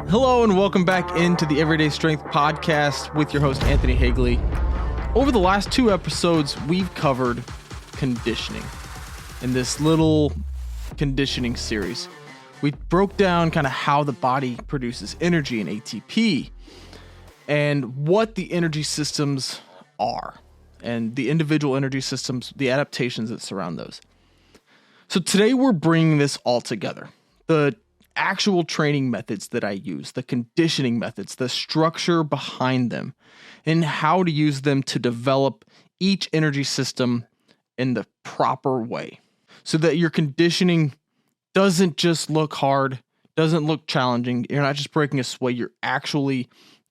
Hello and welcome back into the Everyday Strength Podcast with your host, Anthony Hagele. Over the last 2 episodes, we've covered conditioning in this little conditioning series. We broke down kind of how the body produces energy and ATP and what the energy systems are and the individual energy systems, the adaptations that surround those. So today we're bringing this all together. The actual training methods that I use, the conditioning methods, the structure behind them, and how to use them to develop each energy system in the proper way so that your conditioning doesn't just look hard, doesn't look challenging. You're not just breaking a sweat. You're actually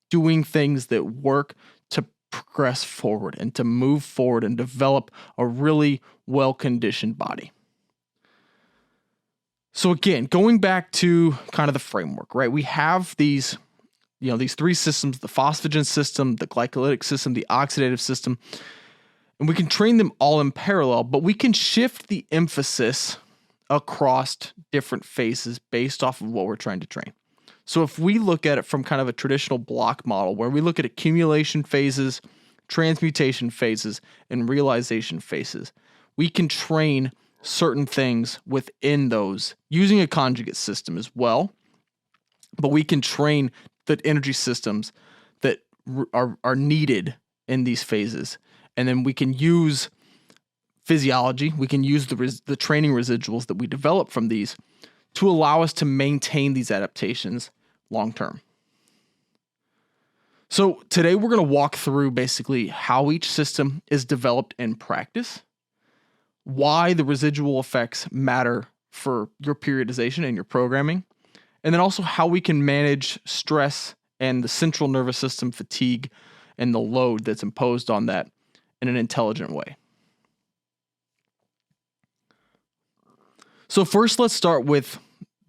doing things that work to progress forward and to move forward and develop a really well-conditioned body. So again, going back to kind of the framework, right? We have these 3 systems, the phosphagen system, the glycolytic system, the oxidative system, and we can train them all in parallel, but we can shift the emphasis across different phases based off of what we're trying to train. So if we look at it from kind of a traditional block model where we look at accumulation phases, transmutation phases, and realization phases, we can train certain things within those using a conjugate system as well, but we can train the energy systems that are needed in these phases. And then we can use physiology, we can use the training residuals that we develop from these to allow us to maintain these adaptations long term. So today we're going to walk through basically how each system is developed in practice, why the residual effects matter for your periodization and your programming, and then also how we can manage stress and the central nervous system fatigue and the load that's imposed on that in an intelligent way. So first, let's start with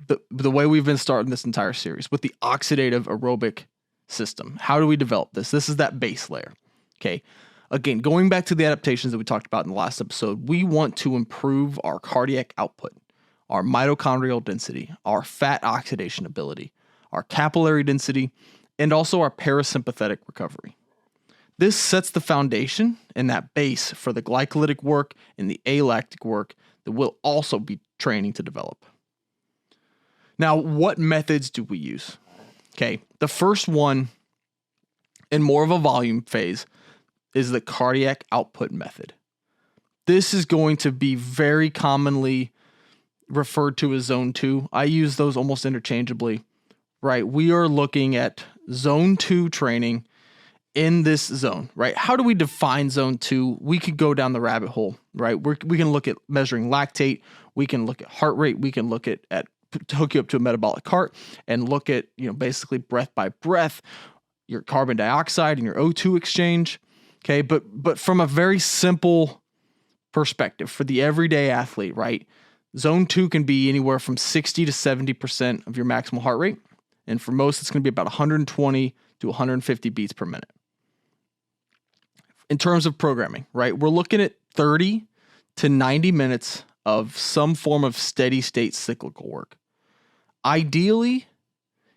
the way we've been starting this entire series, with the oxidative aerobic system. How do we develop this? This is that base layer, okay? Again, going back to the adaptations that we talked about in the last episode, we want to improve our cardiac output, our mitochondrial density, our fat oxidation ability, our capillary density, and also our parasympathetic recovery. This sets the foundation and that base for the glycolytic work and the alactic work that we'll also be training to develop. Now, what methods do we use? Okay, the first one, in more of a volume phase, is the cardiac output method. This is going to be very commonly referred to as zone 2. I use those almost interchangeably, right? We are looking at zone 2 training in this zone, right? How do we define zone 2? We could go down the rabbit hole, right? We can look at measuring lactate. We can look at heart rate. We can look at to hook you up to a metabolic cart and look at, basically breath by breath, your carbon dioxide and your O2 exchange. Okay, but from a very simple perspective for the everyday athlete, right? Zone 2 can be anywhere from 60 to 70% of your maximal heart rate. And for most, it's going to be about 120 to 150 beats per minute. In terms of programming, right? We're looking at 30 to 90 minutes of some form of steady state cyclical work. Ideally,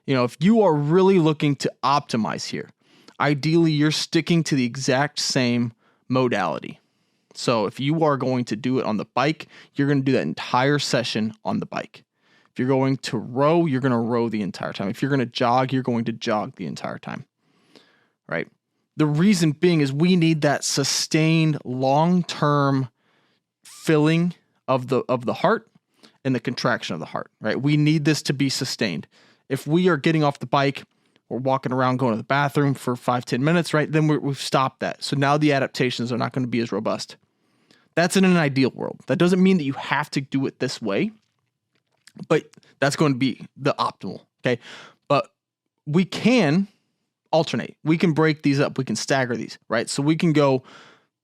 if you are really looking to optimize here, ideally, you're sticking to the exact same modality. So if you are going to do it on the bike, you're going to do that entire session on the bike. If you're going to row, you're going to row the entire time. If you're going to jog, you're going to jog the entire time, right? The reason being is we need that sustained long-term filling of the heart and the contraction of the heart, right? We need this to be sustained. If we are getting off the bike, we're walking around, going to the bathroom for 5-10 minutes, right? Then we've stopped that. So now the adaptations are not going to be as robust. That's in an ideal world. That doesn't mean that you have to do it this way, but that's going to be the optimal, okay? But we can alternate. We can break these up. We can stagger these, right? So we can go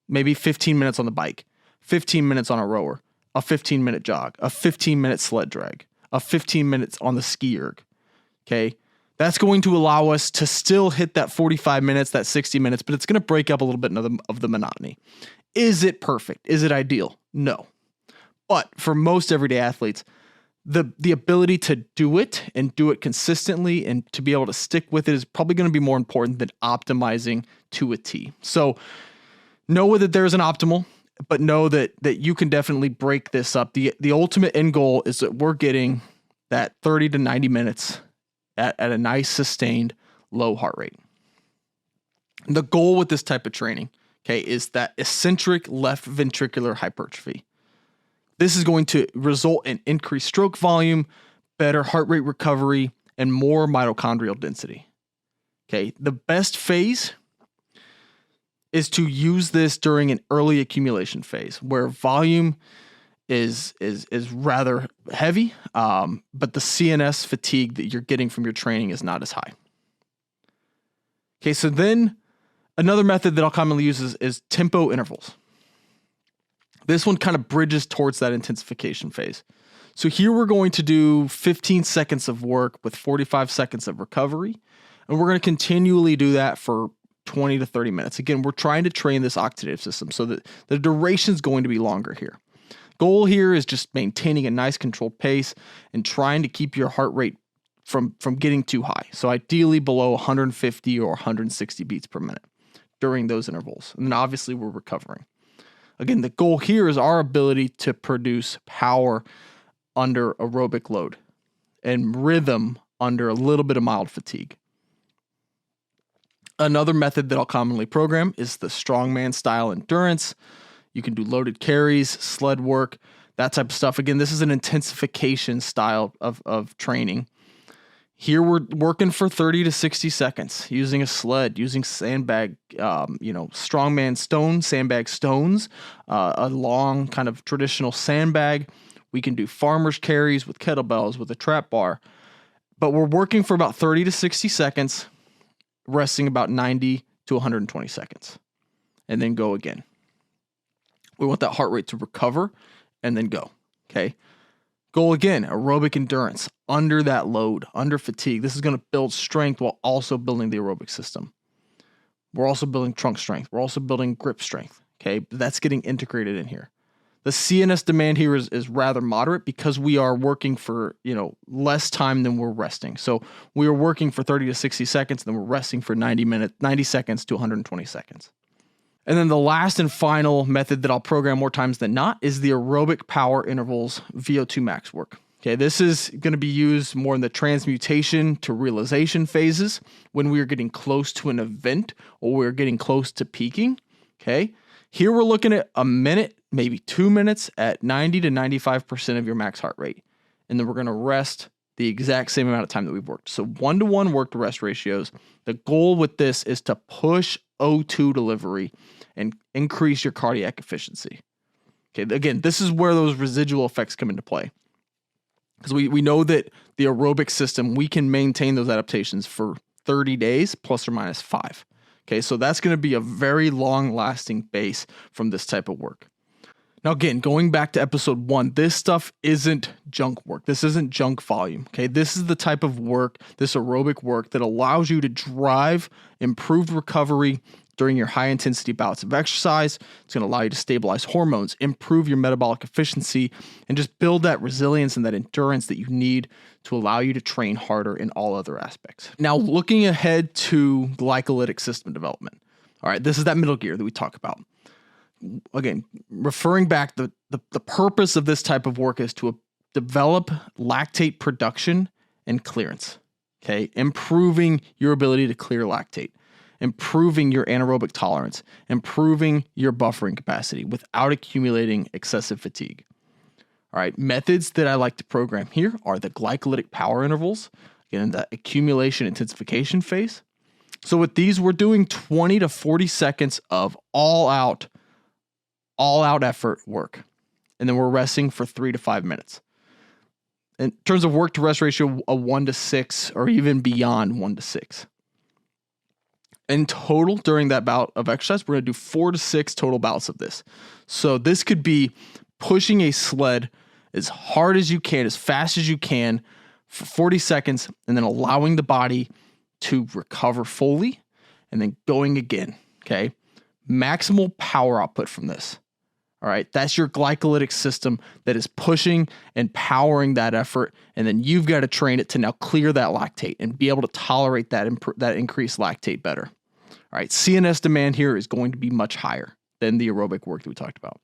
maybe 15 minutes on the bike, 15 minutes on a rower, a 15-minute jog, a 15-minute sled drag, a 15 minutes on the ski erg, okay? That's going to allow us to still hit that 45 minutes, that 60 minutes, but it's going to break up a little bit of the monotony. Is it perfect? Is it ideal? No. But for most everyday athletes, the ability to do it and do it consistently and to be able to stick with it is probably going to be more important than optimizing to a T. So know that there's an optimal, but know that you can definitely break this up. The ultimate end goal is that we're getting that 30 to 90 minutes at a nice sustained low heart rate. And the goal with this type of training, okay, is that eccentric left ventricular hypertrophy. This is going to result in increased stroke volume, better heart rate recovery, and more mitochondrial density. Okay, the best phase is to use this during an early accumulation phase where volume is rather heavy, but the CNS fatigue that you're getting from your training is not as high. Okay, so then another method that I'll commonly use is tempo intervals. This one kind of bridges towards that intensification phase. So here we're going to do 15 seconds of work with 45 seconds of recovery, and we're going to continually do that for 20 to 30 minutes. Again, we're trying to train this oxidative system so that the duration is going to be longer here. Goal here is just maintaining a nice controlled pace and trying to keep your heart rate from getting too high. So ideally below 150 or 160 beats per minute during those intervals. And then obviously we're recovering. Again, the goal here is our ability to produce power under aerobic load and rhythm under a little bit of mild fatigue. Another method that I'll commonly program is the strongman style endurance. You can do loaded carries, sled work, that type of stuff. Again, this is an intensification style of training. Here we're working for 30 to 60 seconds using a sled, using sandbag, strongman stone, sandbag stones, a long kind of traditional sandbag. We can do farmer's carries with kettlebells, with a trap bar. But we're working for about 30 to 60 seconds, resting about 90 to 120 seconds, and then go again. We want that heart rate to recover and then go, okay? Goal again, aerobic endurance, under that load, under fatigue. This is going to build strength while also building the aerobic system. We're also building trunk strength. We're also building grip strength, okay? That's getting integrated in here. The CNS demand here is rather moderate because we are working for, less time than we're resting. So we are working for 30 to 60 seconds, and then we're resting for 90 seconds to 120 seconds. And then the last and final method that I'll program more times than not is the aerobic power intervals VO2 max work. Okay, this is going to be used more in the transmutation to realization phases when we are getting close to an event or we're getting close to peaking. Okay, here we're looking at a minute, maybe 2 minutes at 90 to 95% of your max heart rate. And then we're going to rest the exact same amount of time that we've worked. So 1-to-1 work to rest ratios. The goal with this is to push O2 delivery and increase your cardiac efficiency. Okay, again, this is where those residual effects come into play. Because we know that the aerobic system, we can maintain those adaptations for 30 days plus or minus 5. Okay, so that's going to be a very long-lasting base from this type of work. Now, again, going back to episode 1, this stuff isn't junk work. This isn't junk volume. Okay, this is the type of work, this aerobic work that allows you to drive improved recovery during your high intensity bouts of exercise. It's going to allow you to stabilize hormones, improve your metabolic efficiency, and just build that resilience and that endurance that you need to allow you to train harder in all other aspects. Now, looking ahead to glycolytic system development. All right, this is that middle gear that we talk about. Again, referring back, the purpose of this type of work is to develop lactate production and clearance. Okay, improving your ability to clear lactate, improving your anaerobic tolerance, improving your buffering capacity without accumulating excessive fatigue. All right, methods that I like to program here are the glycolytic power intervals, again, the accumulation intensification phase. So with these, we're doing 20 to 40 seconds of all out effort work. And then we're resting for 3 to 5 minutes. In terms of work to rest ratio, a 1-to-6 or even beyond 1-to-6. In total, during that bout of exercise, we're going to do 4 to 6 total bouts of this. So this could be pushing a sled as hard as you can, as fast as you can for 40 seconds, and then allowing the body to recover fully, and then going again, okay? Maximal power output from this. All right, that's your glycolytic system that is pushing and powering that effort, and then you've got to train it to now clear that lactate and be able to tolerate that increased lactate better. All right, CNS demand here is going to be much higher than the aerobic work that we talked about.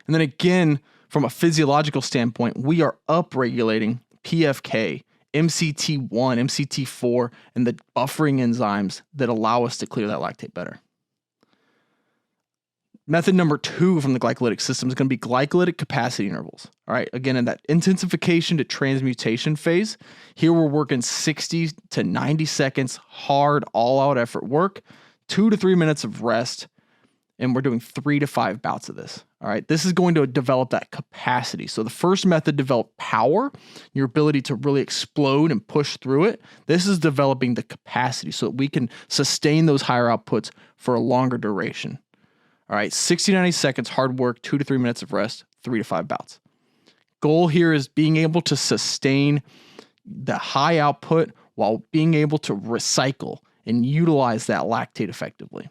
And then again, from a physiological standpoint, we are upregulating PFK, MCT1, MCT4, and the buffering enzymes that allow us to clear that lactate better. Method number 2 from the glycolytic system is going to be glycolytic capacity intervals. All right, again, in that intensification to transmutation phase, here we're working 60 to 90 seconds, hard, all-out effort work, 2 to 3 minutes of rest, and we're doing 3 to 5 bouts of this. All right, this is going to develop that capacity. So the first method developed power, your ability to really explode and push through it. This is developing the capacity so that we can sustain those higher outputs for a longer duration. All right, 60 to 90 seconds, hard work, 2 to 3 minutes of rest, 3 to 5 bouts. Goal here is being able to sustain the high output while being able to recycle and utilize that lactate effectively.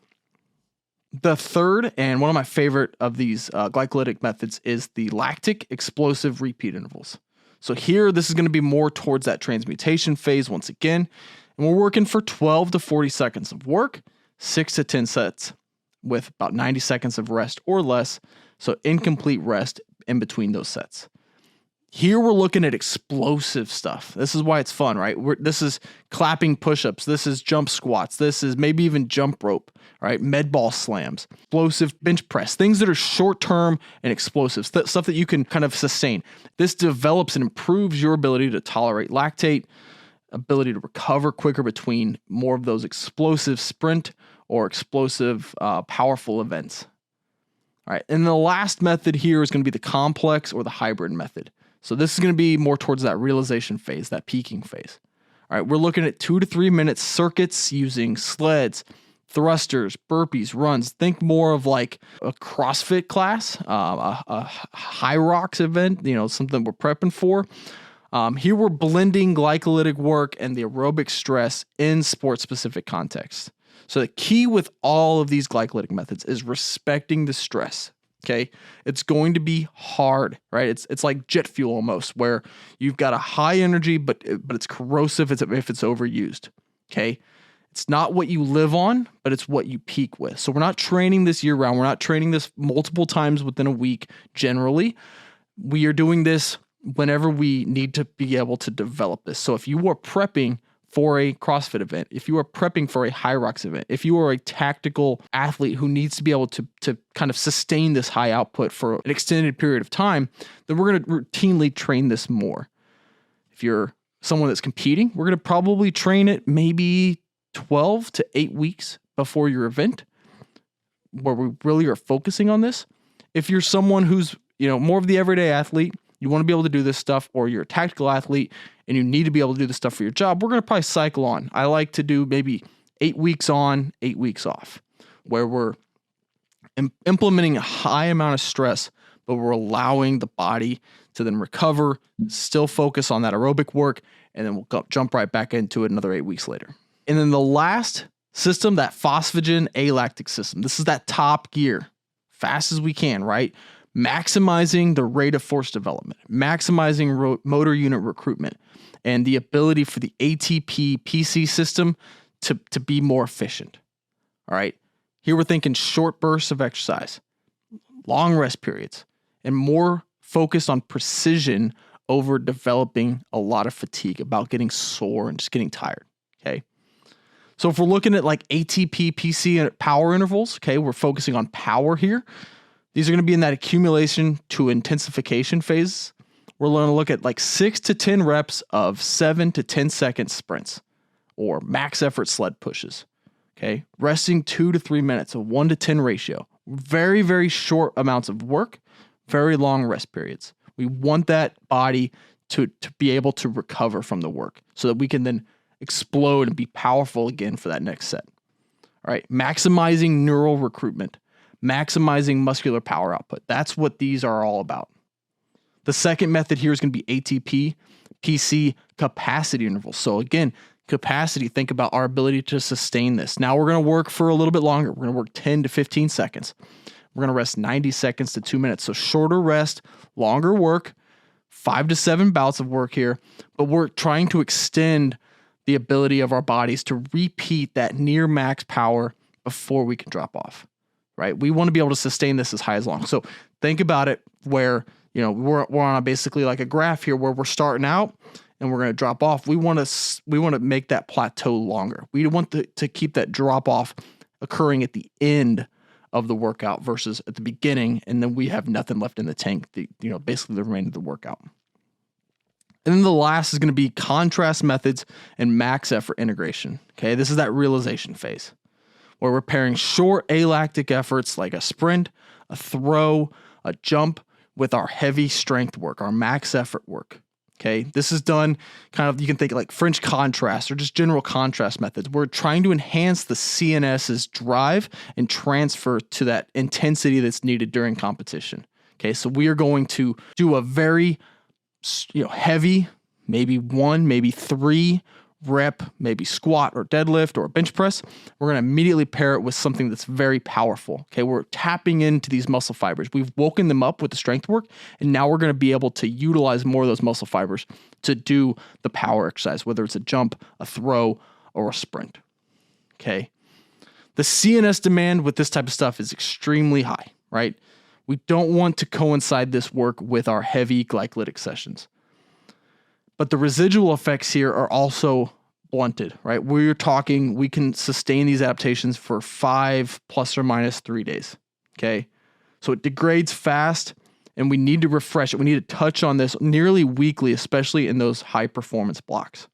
The third, and one of my favorite of these glycolytic methods, is the lactic explosive repeat intervals. So here, this is going to be more towards that transmutation phase once again, and we're working for 12 to 40 seconds of work, 6 to 10 sets, with about 90 seconds of rest or less, so incomplete rest in between those sets. Here we're looking at explosive stuff. This is why it's fun, right? This is clapping push-ups. This is jump squats. This is maybe even jump rope, right? Med ball slams, explosive bench press, things that are short-term and explosive, stuff that you can kind of sustain. This develops and improves your ability to tolerate lactate, ability to recover quicker between more of those explosive sprint or explosive, powerful events. All right, and the last method here is going to be the complex or the hybrid method. So this is going to be more towards that realization phase, that peaking phase. All right, we're looking at 2 to 3 minute circuits using sleds, thrusters, burpees, runs. Think more of like a CrossFit class, a high rocks event, something we're prepping for. Here we're blending glycolytic work and the aerobic stress in sport-specific context. So the key with all of these glycolytic methods is respecting the stress. Okay, it's going to be hard, right? It's like jet fuel almost, where you've got a high energy, but it's corrosive if it's overused. Okay, it's not what you live on, but it's what you peak with. So we're not training this year round. We're not training this multiple times within a week. Generally, we are doing this whenever we need to be able to develop this. So if you are prepping for a CrossFit event, if you are prepping for a high rocks event, if you are a tactical athlete who needs to be able to kind of sustain this high output for an extended period of time, then we're going to routinely train this more. If you're someone that's competing, we're going to probably train it maybe 12 to 8 weeks before your event, where we really are focusing on this. If you're someone who's, more of the everyday athlete, you want to be able to do this stuff, or you're a tactical athlete and you need to be able to do this stuff for your job, we're going to probably cycle on. I like to do maybe 8 weeks on, 8 weeks off, where we're implementing a high amount of stress, but we're allowing the body to then recover, still focus on that aerobic work, and then we'll jump right back into it another 8 weeks later. And then the last system, that phosphagen alactic system, this is that top gear, fast as we can, right? Maximizing the rate of force development, maximizing motor unit recruitment, and the ability for the ATP PC system to be more efficient. All right. Here we're thinking short bursts of exercise, long rest periods, and more focused on precision over developing a lot of fatigue, about getting sore and just getting tired. Okay. So if we're looking at like ATP PC and power intervals, okay, we're focusing on power here. These are going to be in that accumulation to intensification phase. We're going to look at like 6 to 10 reps of 7 to 10 second sprints or max effort sled pushes. Okay. Resting 2 to 3 minutes, a 1 to 10 ratio. Very, very short amounts of work, very long rest periods. We want that body to be able to recover from the work so that we can then explode and be powerful again for that next set. All right. Maximizing neural recruitment. Maximizing muscular power output. That's what these are all about. The second method here is going to be ATP, PC, capacity intervals. So again, capacity, think about our ability to sustain this. Now we're going to work for a little bit longer. We're going to work 10 to 15 seconds. we're going to rest 90 seconds to 2 minutes. So shorter rest, longer work, 5 to 7 bouts of work here, but we're trying to extend the ability of our bodies to repeat that near max power before we can drop off, right? We want to be able to sustain this as high as long. So think about it where, we're on basically like a graph here where we're starting out and we're going to drop off. We want to make that plateau longer. We want to keep that drop off occurring at the end of the workout versus at the beginning, and then we have nothing left in the tank, basically the remainder of the workout. And then the last is going to be contrast methods and max effort integration. Okay, this is that realization phase where we're pairing short alactic efforts like a sprint, a throw, a jump with our heavy strength work, our max effort work. Okay, this is done kind of, you can think like French contrast or just general contrast methods. We're trying to enhance the CNS's drive and transfer to that intensity that's needed during competition. Okay, so we are going to do a very heavy, maybe 1, maybe 3 rep, maybe squat or deadlift or bench press. We're going to immediately pair it with something that's very powerful. Okay, we're tapping into these muscle fibers. We've woken them up with the strength work, and now we're going to be able to utilize more of those muscle fibers to do the power exercise, whether it's a jump, a throw, or a sprint. Okay, the CNS demand with this type of stuff is extremely high, right? We don't want to coincide this work with our heavy glycolytic sessions. But the residual effects here are also blunted, right? We're talking, we can sustain these adaptations for 5 plus or minus 3 days, okay? So it degrades fast, and we need to refresh it. We need to touch on this nearly weekly, especially in those high performance blocks.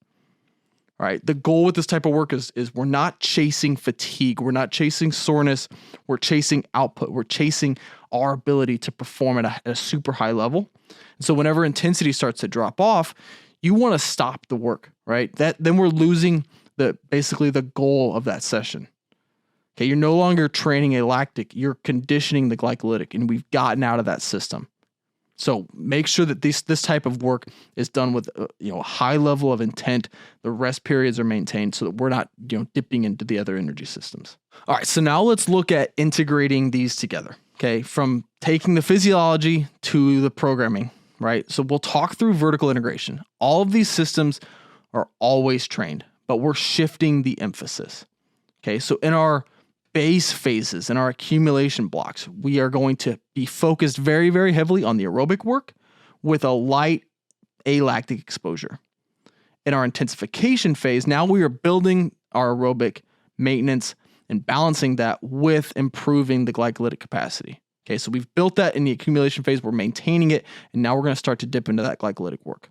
All right, the goal with this type of work is we're not chasing fatigue. We're not chasing soreness. We're chasing output. We're chasing our ability to perform at a super high level. And so whenever intensity starts to drop off, you want to stop the work, right? Then we're losing basically the goal of that session. Okay, you're no longer training alactic, you're conditioning the glycolytic, and we've gotten out of that system. So make sure that this type of work is done with a high level of intent. The rest periods are maintained so that we're not dipping into the other energy systems. All right, so now let's look at integrating these together. Okay, from taking the physiology to the programming, right? So we'll talk through vertical integration. All of these systems are always trained, but we're shifting the emphasis. Okay, so in our base phases, in our accumulation blocks, we are going to be focused very, very heavily on the aerobic work with a light alactic exposure. In our intensification phase, now we are building our aerobic maintenance and balancing that with improving the glycolytic capacity. Okay, so we've built that in the accumulation phase, we're maintaining it, and now we're going to start to dip into that glycolytic work.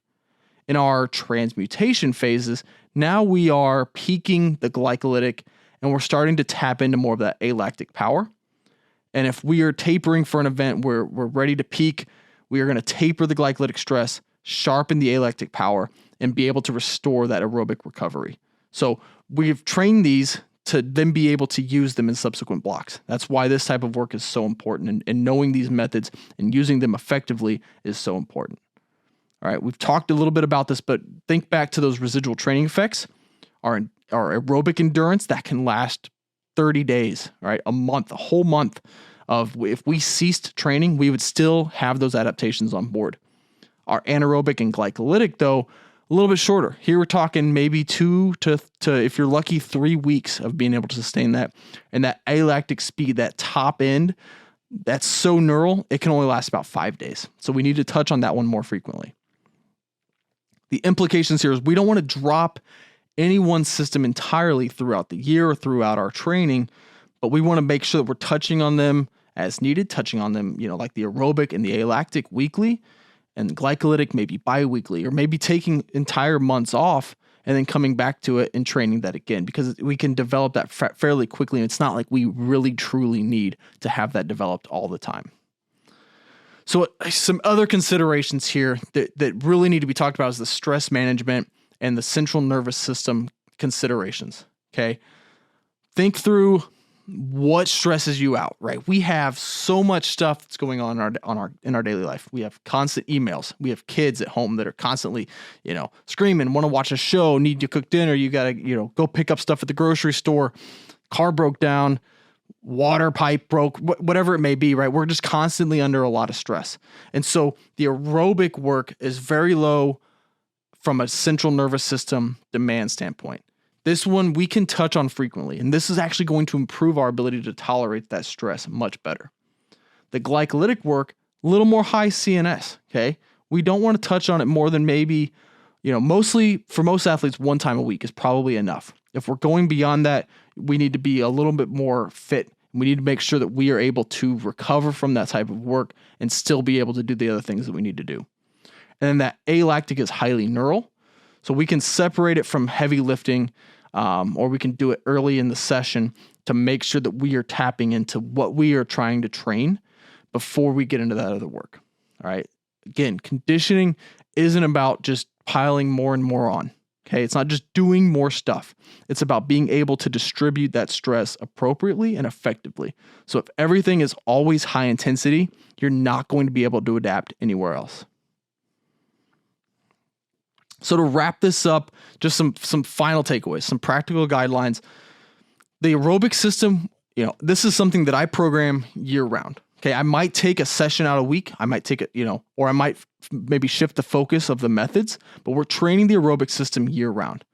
In our transmutation phases, now we are peaking the glycolytic, and we're starting to tap into more of that alactic power. And if we are tapering for an event where we're ready to peak, we are going to taper the glycolytic stress, sharpen the alactic power, and be able to restore that aerobic recovery. So we've trained these to then be able to use them in subsequent blocks. That's why this type of work is so important, and knowing these methods and using them effectively is so important. All right, we've talked a little bit about this, but think back to those residual training effects. Our aerobic endurance, that can last 30 days, right? A month, a whole month of, if we ceased training, we would still have those adaptations on board. Our anaerobic and glycolytic, though, a little bit shorter. Here we're talking maybe 2 to if you're lucky, 3 weeks of being able to sustain that. And that alactic speed, that top end, that's so neural, it can only last about 5 days. So we need to touch on that one more frequently. The implications here is we don't want to drop any one system entirely throughout the year or throughout our training, but we want to make sure that we're touching on them as needed, touching on them, like the aerobic and the alactic weekly, and the glycolytic maybe bi-weekly, or maybe taking entire months off and then coming back to it and training that again, because we can develop that fairly quickly, and it's not like we really truly need to have that developed all the time. So some other considerations here that really need to be talked about is the stress management and the central nervous system considerations, okay? Think through what stresses you out, right? We have so much stuff that's going on in our daily life. We have constant emails. We have kids at home that are constantly, screaming, want to watch a show, need to cook dinner. You got to, go pick up stuff at the grocery store. Car broke down. water pipe broke, whatever it may be, right? We're just constantly under a lot of stress. And so the aerobic work is very low from a central nervous system demand standpoint. This one we can touch on frequently, and this is actually going to improve our ability to tolerate that stress much better. The glycolytic work, a little more high CNS, okay? We don't want to touch on it more than maybe, mostly for most athletes, 1 time a week is probably enough. If we're going beyond that, we need to be a little bit more fit. We need to make sure that we are able to recover from that type of work and still be able to do the other things that we need to do. And then that alactic is highly neural. So we can separate it from heavy lifting, or we can do it early in the session to make sure that we are tapping into what we are trying to train before we get into that other work. All right. Again, conditioning isn't about just piling more and more on. Okay. It's not just doing more stuff. It's about being able to distribute that stress appropriately and effectively. So if everything is always high intensity, you're not going to be able to adapt anywhere else. So to wrap this up, just some final takeaways, some practical guidelines. The aerobic system, this is something that I program year round. Okay, I might take a session out a week. I might take it, or I might maybe shift the focus of the methods, but we're training the aerobic system year round.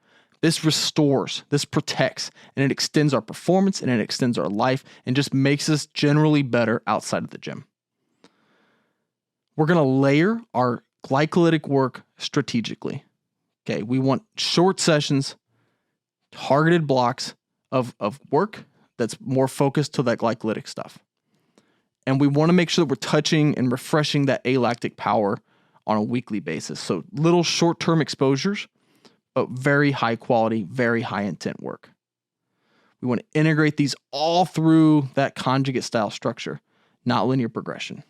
This restores, this protects, and it extends our performance and it extends our life and just makes us generally better outside of the gym. We're going to layer our glycolytic work strategically. Okay, we want short sessions, targeted blocks of work that's more focused to that glycolytic stuff. And we want to make sure that we're touching and refreshing that alactic power on a weekly basis. So little short-term exposures, but very high quality, very high intent work. We want to integrate these all through that conjugate style structure, not linear progression.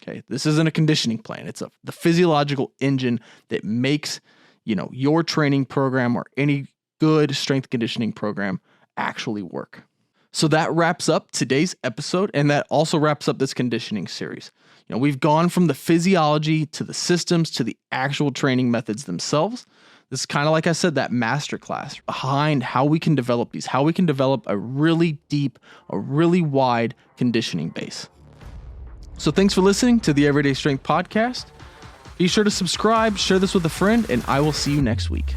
Okay, this isn't a conditioning plan. It's the physiological engine that makes your training program or any good strength conditioning program actually work. So that wraps up today's episode, and that also wraps up this conditioning series. We've gone from the physiology to the systems to the actual training methods themselves. This is kind of, like I said, that masterclass behind how we can develop these, how we can develop a really deep, a really wide conditioning base. So thanks for listening to the Everyday Strength Podcast. Be sure to subscribe, share this with a friend, and I will see you next week.